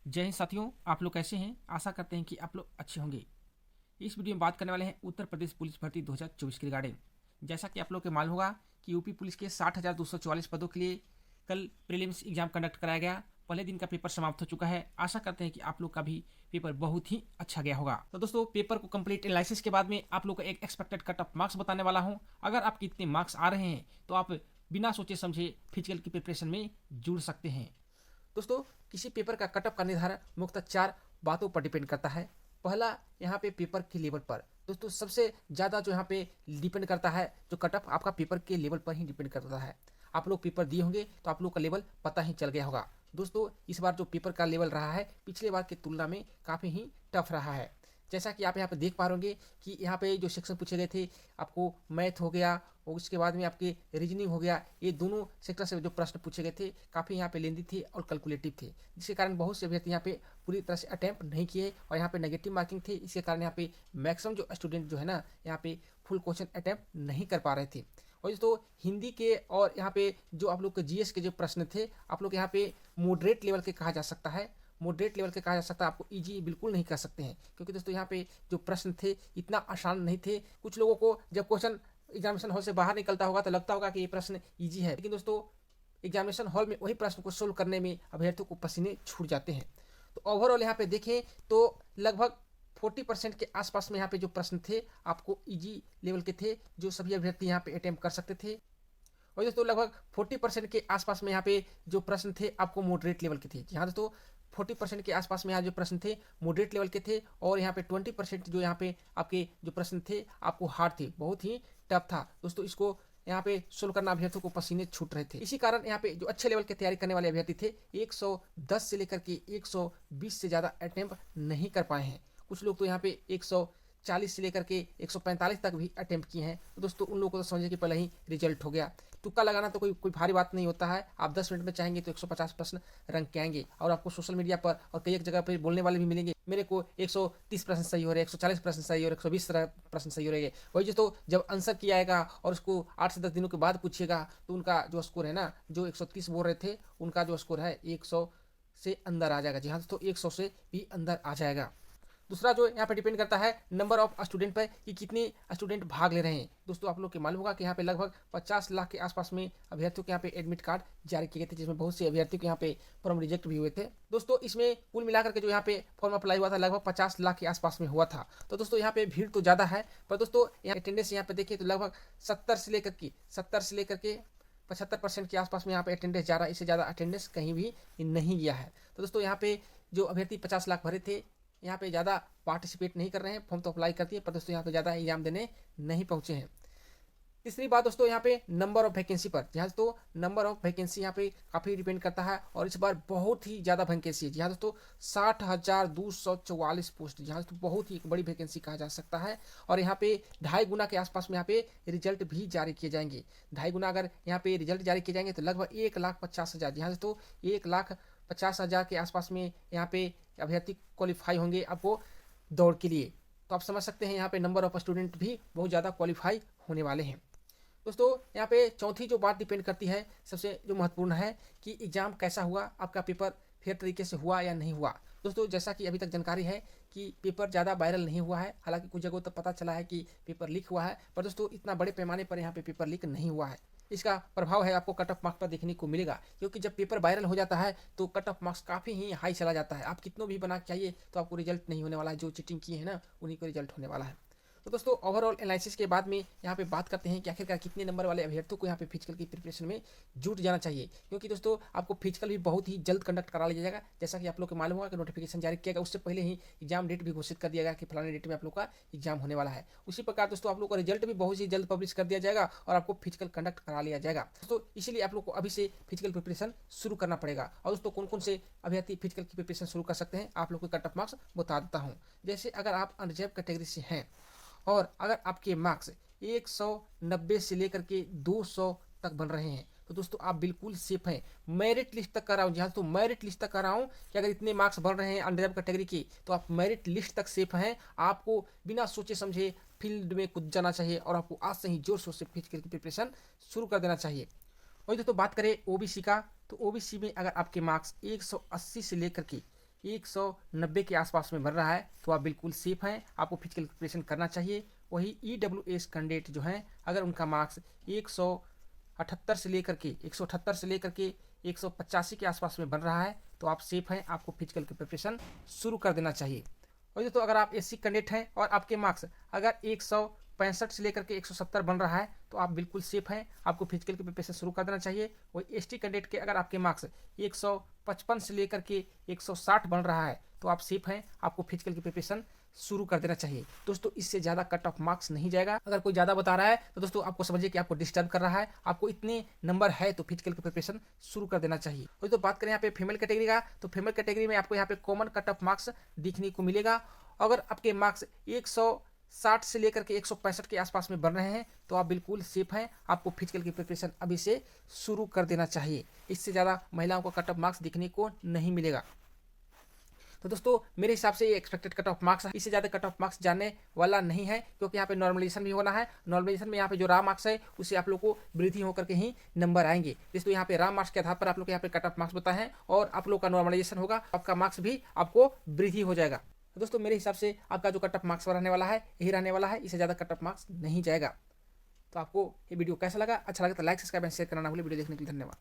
जय हिंद साथियों, आप लोग कैसे हैं? आशा करते हैं कि आप लोग अच्छे होंगे। इस वीडियो में बात करने वाले हैं उत्तर प्रदेश पुलिस भर्ती 2024 के रिगार्डिंग। जैसा कि आप लोग को मालूम होगा कि यूपी पुलिस के 60,244 पदों के लिए कल प्रीलिम्स एग्जाम कंडक्ट कराया गया। पहले दिन का पेपर समाप्त हो चुका है। आशा करते हैं कि आप लोग का भी पेपर बहुत ही अच्छा गया होगा। तो दोस्तों, पेपर को कंप्लीट एनालिसिस के बाद में आप लोग को एक एक्सपेक्टेड कट ऑफ मार्क्स बताने वाला हूँ। अगर आपके इतने मार्क्स आ रहे हैं तो आप बिना सोचे समझे फिजिकल की प्रिपरेशन में जुड़ सकते हैं। दोस्तों, किसी पेपर का कट ऑफ का निर्धारण मुख्यतः 4 बातों पर डिपेंड करता है। पहला, यहाँ पे पेपर के लेवल पर। दोस्तों, सबसे ज़्यादा जो यहाँ पे डिपेंड करता है, जो कट ऑफ आपका पेपर के लेवल पर ही डिपेंड करता है। आप लोग पेपर दिए होंगे तो आप लोग का लेवल पता ही चल गया होगा। दोस्तों, इस बार जो पेपर का लेवल रहा है पिछले बार की तुलना में काफ़ी ही टफ रहा है। जैसा कि आप यहाँ पे देख पा रहे होंगे कि यहाँ पे जो सेक्शन पूछे गए थे, आपको मैथ हो गया और उसके बाद में आपके रीजनिंग हो गया, ये दोनों सेक्टर से जो प्रश्न पूछे गए थे काफ़ी यहाँ पे लेंदी थे और कैलकुलेटिव थे, जिसके कारण बहुत से अभ्यर्थी यहाँ पे पूरी तरह से अटैम्प्ट नहीं किए और यहाँ पे नेगेटिव मार्किंग थे। इसके कारण यहाँ पे मैक्सिमम जो स्टूडेंट जो है ना, यहाँ पे फुल क्वेश्चन अटैम्प्ट नहीं कर पा रहे थे। और तो हिंदी के और यहाँ पे जो आप लोग के जीएस के जो प्रश्न थे, आप लोग यहाँ पे मॉडरेट लेवल के कहा जा सकता है। मॉडरेट लेवल के कहा जा सकता है, आपको इजी बिल्कुल नहीं कह सकते हैं, क्योंकि दोस्तों यहाँ पे जो प्रश्न थे इतना आसान नहीं थे। कुछ लोगों को जब क्वेश्चन एग्जामिनेशन हॉल से बाहर निकलता होगा तो लगता होगा कि ये प्रश्न इजी है, लेकिन दोस्तों एग्जामिनेशन हॉल में वही प्रश्न को सोल्व करने में अभ्यर्थियों को पसीने छूट जाते हैं। तो ओवरऑल यहाँ पे देखें तो लगभग 40% के आसपास में यहाँ पे जो प्रश्न थे आपको इजी लेवल के थे, जो सभी अभ्यर्थी यहाँ पे अटेम्प्ट कर सकते थे। और दोस्तों लगभग 40% के आसपास में यहाँ पे जो प्रश्न थे आपको मॉडरेट लेवल के थे। जी हाँ दोस्तों, 40% के आसपास में यहाँ जो प्रश्न थे मॉडरेट लेवल के थे, और यहाँ पे 20% जो यहाँ पे आपके जो प्रश्न थे आपको हार्ड थे, बहुत ही टफ था। दोस्तों, इसको यहाँ पे सोल्व करना अभ्यर्थियों को पसीने छूट रहे थे। इसी कारण यहाँ पे जो अच्छे लेवल की तैयारी करने वाले अभ्यर्थी थे 110 से लेकर के 120 से ज़्यादा अटेम्प्ट नहीं कर पाए हैं। कुछ लोग तो यहाँ पे 140 से लेकर के 145 तक भी अटेम्प्ट किए हैं। तो दोस्तों, उन लोगों को तो समझे कि पहले ही रिजल्ट हो गया। तुक्का लगाना तो कोई भारी बात नहीं होता है। आप 10 मिनट में चाहेंगे तो 150 प्रश्न रंग के आएंगे, और आपको सोशल मीडिया पर और कई एक जगह पर बोलने वाले भी मिलेंगे, मेरे को 130 प्रश्न सही हो रहे, 140 प्रश्न सही हो रहे, 120 प्रश्न सही हो रहे। वही जो तो जब आंसर किया आएगा और उसको 8 से 10 दिनों के बाद पूछिएगा तो उनका जो स्कोर है ना, जो 130 बोल रहे थे उनका जो स्कोर है 100 से अंदर आ जाएगा। जी हाँ दोस्तों, 100 से भी अंदर आ जाएगा। दूसरा जो यहाँ पे डिपेंड करता है नंबर ऑफ स्टूडेंट पर, कि कितने स्टूडेंट भाग ले रहे हैं। दोस्तों, आप लोग के मालूम होगा कि यहाँ पे लगभग 50 लाख के आसपास में अभ्यर्थियों के यहाँ पे एडमिट कार्ड जारी किए गए थे, जिसमें बहुत से अभ्यर्थियों के यहाँ पे फॉर्म रिजेक्ट भी हुए थे। दोस्तों, इसमें कुल मिलाकर के जो यहाँ पे फॉर्म अप्लाई हुआ था लगभग 50 लाख के आसपास में हुआ था। तो दोस्तों, यहाँ पे भीड़ तो ज़्यादा है, पर दोस्तों यहाँ अटेंडेंस यहाँ पे देखिए तो लगभग 70 से लेकर के 75% के आसपास में यहाँ पे अटेंडेंस जा रहा है। इससे ज़्यादा अटेंडेंस कहीं भी नहीं गया है। तो दोस्तों, यहाँ पे जो अभ्यर्थी 50 लाख भरे थे, यहाँ पे ज़्यादा पार्टिसिपेट नहीं कर रहे हैं। फॉर्म तो अप्लाई करती है, पर दोस्तों यहाँ पे ज़्यादा एग्जाम देने नहीं पहुँचे हैं। तीसरी बात दोस्तों, यहाँ पे नंबर ऑफ वैकेंसी पर। जहाँ दोस्तों नंबर ऑफ वैकेंसी यहाँ पे काफ़ी डिपेंड करता है, और इस बार बहुत ही ज़्यादा वैकेंसी है। जहाँ दोस्तों 60,244 पोस्ट, जहाँ दोस्तों बहुत ही बड़ी वैकेंसी कहा जा सकता है। और यहाँ पे 2.5 गुना के आसपास में यहाँ पे रिजल्ट भी जारी किए जाएंगे। 2.5 गुना अगर यहाँ पे रिजल्ट जारी किए जाएंगे तो लगभग 1,50,000, जहाँ दोस्तों 1,50,000 के आसपास में यहाँ पे अभ्यर्थी क्वालिफाई होंगे आपको दौड़ के लिए। तो आप समझ सकते हैं यहाँ पे नंबर ऑफ स्टूडेंट भी बहुत ज़्यादा क्वालिफाई होने वाले हैं। दोस्तों, यहाँ पे चौथी जो बात डिपेंड करती है, सबसे जो महत्वपूर्ण है, कि एग्ज़ाम कैसा हुआ, आपका पेपर फेयर तरीके से हुआ या नहीं हुआ। दोस्तों, जैसा कि अभी तक जानकारी है कि पेपर ज़्यादा वायरल नहीं हुआ है, हालांकि कुछ जगहों तक पता चला है कि पेपर लीक हुआ है, पर दोस्तों इतना बड़े पैमाने पर यहाँ पे पेपर लीक नहीं हुआ है। इसका प्रभाव है आपको कट ऑफ मार्क्स पर देखने को मिलेगा, क्योंकि जब पेपर वायरल हो जाता है तो कट ऑफ मार्क्स काफ़ी ही हाई चला जाता है। आप कितनों भी बना के चाहिए तो आपको रिजल्ट नहीं होने वाला है। जो चीटिंग किए हैं ना, उन्हीं को रिजल्ट होने वाला है। तो दोस्तों, ओवरऑल एनालिसिस के बाद में यहाँ पे बात करते हैं कि आखिरकार कितने नंबर वाले अभ्यर्थियों को यहाँ पे फिजिकल की प्रिपरेशन में जुट जाना चाहिए, क्योंकि दोस्तों आपको फिजिकल भी बहुत ही जल्द कंडक्ट करा लिया जाएगा। जैसा कि आप लोग को मालूम होगा कि नोटिफिकेशन जारी किया गया, उससे पहले ही एग्जाम डेट भी घोषित कर दिया गया कि फलाने डेट में आप लोग का एग्जाम होने वाला है। उसी प्रकार दोस्तों आप लोग का रिजल्ट भी बहुत ही जल्द पब्लिश कर दिया जाएगा और आपको फिजिकल कंडक्ट करा लिया जाएगा। दोस्तों, इसीलिए आप लोग को अभी से फिजिकल प्रिपरेशन शुरू करना पड़ेगा। और दोस्तों, कौन कौन से अभ्यर्थी फिजिकल की प्रिपरेशन शुरू कर सकते हैं, आप लोग को कट ऑफ मार्क्स बता देता हूँ। जैसे अगर आप अनरिजर्व कैटेगरी से हैं और अगर आपके मार्क्स 190 से लेकर के 200 तक बन रहे हैं, तो दोस्तों आप बिल्कुल सेफ हैं। मेरिट लिस्ट तक कर रहा हूँ, जहाँ तो मेरिट लिस्ट तक कर रहा हूँ कि अगर इतने मार्क्स बन रहे हैं अनरिजर्व कैटेगरी के, तो आप मेरिट लिस्ट तक सेफ हैं। आपको बिना सोचे समझे फील्ड में कूद जाना चाहिए और आपको आज से ही जोर शोर से फिजिकल की प्रिपरेशन शुरू कर देना चाहिए। वही दोस्तों बात करें ओबीसी का, तो ओबीसी में अगर आपके मार्क्स 180 से लेकर के 190 के आसपास में बन रहा है तो आप बिल्कुल सेफ हैं, आपको फिजिकल प्रिपरेशन करना चाहिए। वही EWS कैंडिडेट जो हैं, अगर उनका मार्क्स 178 से लेकर के 185 के आसपास में बन रहा है तो आप सेफ हैं, आपको फिजिकल की प्रिपरेशन शुरू कर देना चाहिए। और दोस्तों अगर आप SC कैंडिडेट हैं और आपके मार्क्स अगर 165 से लेकर के 170 बन रहा है तो आप बिल्कुल सेफ हैं, आपको फिजिकल की प्रिपरेशन शुरू कर देना चाहिए। वही ST कैंडिडेट के अगर आपके मार्क्स 155 से लेकर के 160 बन रहा है तो आप सेफ हैं, आपको फिजिकल की प्रिपरेशन शुरू कर देना चाहिए। दोस्तों इससे ज़्यादा कट ऑफ मार्क्स नहीं जाएगा। अगर कोई ज़्यादा बता रहा है तो दोस्तों आपको समझिए कि आपको डिस्टर्ब कर रहा है, आपको इतने नंबर है तो फिजिकल की प्रिपरेशन शुरू कर देना चाहिए। और तो बात करें यहाँ पे फीमेल कैटेगरी का, तो फीमेल कैटेगरी में आपको यहाँ पे कॉमन कट ऑफ मार्क्स देखने को मिलेगा। अगर आपके मार्क्स 160 से लेकर के 165 के आसपास में बन रहे हैं तो आप बिल्कुल सेफ हैं, आपको फिजिकल की प्रिपरेशन अभी से शुरू कर देना चाहिए। इससे ज़्यादा महिलाओं को कट ऑफ मार्क्स देखने को नहीं मिलेगा। तो दोस्तों मेरे हिसाब से ये एक्सपेक्टेड कट ऑफ मार्क्स है, इससे ज़्यादा कट ऑफ मार्क्स जाने वाला नहीं है, क्योंकि यहाँ पे नॉर्मलाइजेशन भी होना है। नॉर्मलाइजेशन में यहाँ पे जो रॉ मार्क्स है उससे आप लोग को वृद्धि होकर के ही नंबर आएंगे। दोस्तों यहाँ पे रॉ मार्क्स के आधार पर आप लोग यहाँ पे कट ऑफ मार्क्स बताए हैं और आप लोग का नॉर्मलाइजेशन होगा, आपका मार्क्स भी आपको वृद्धि हो जाएगा। तो दोस्तों मेरे हिसाब से आपका जो कट ऑफ मार्क्स रहने वाला है यही रहने वाला है, इससे ज़्यादा कट ऑफ मार्क्स नहीं जाएगा। तो आपको ये वीडियो कैसा लगा? अच्छा लगा तो लाइक सब्सक्राइब एंड शेयर करना ना भूलिए। वीडियो देखने के लिए धन्यवाद।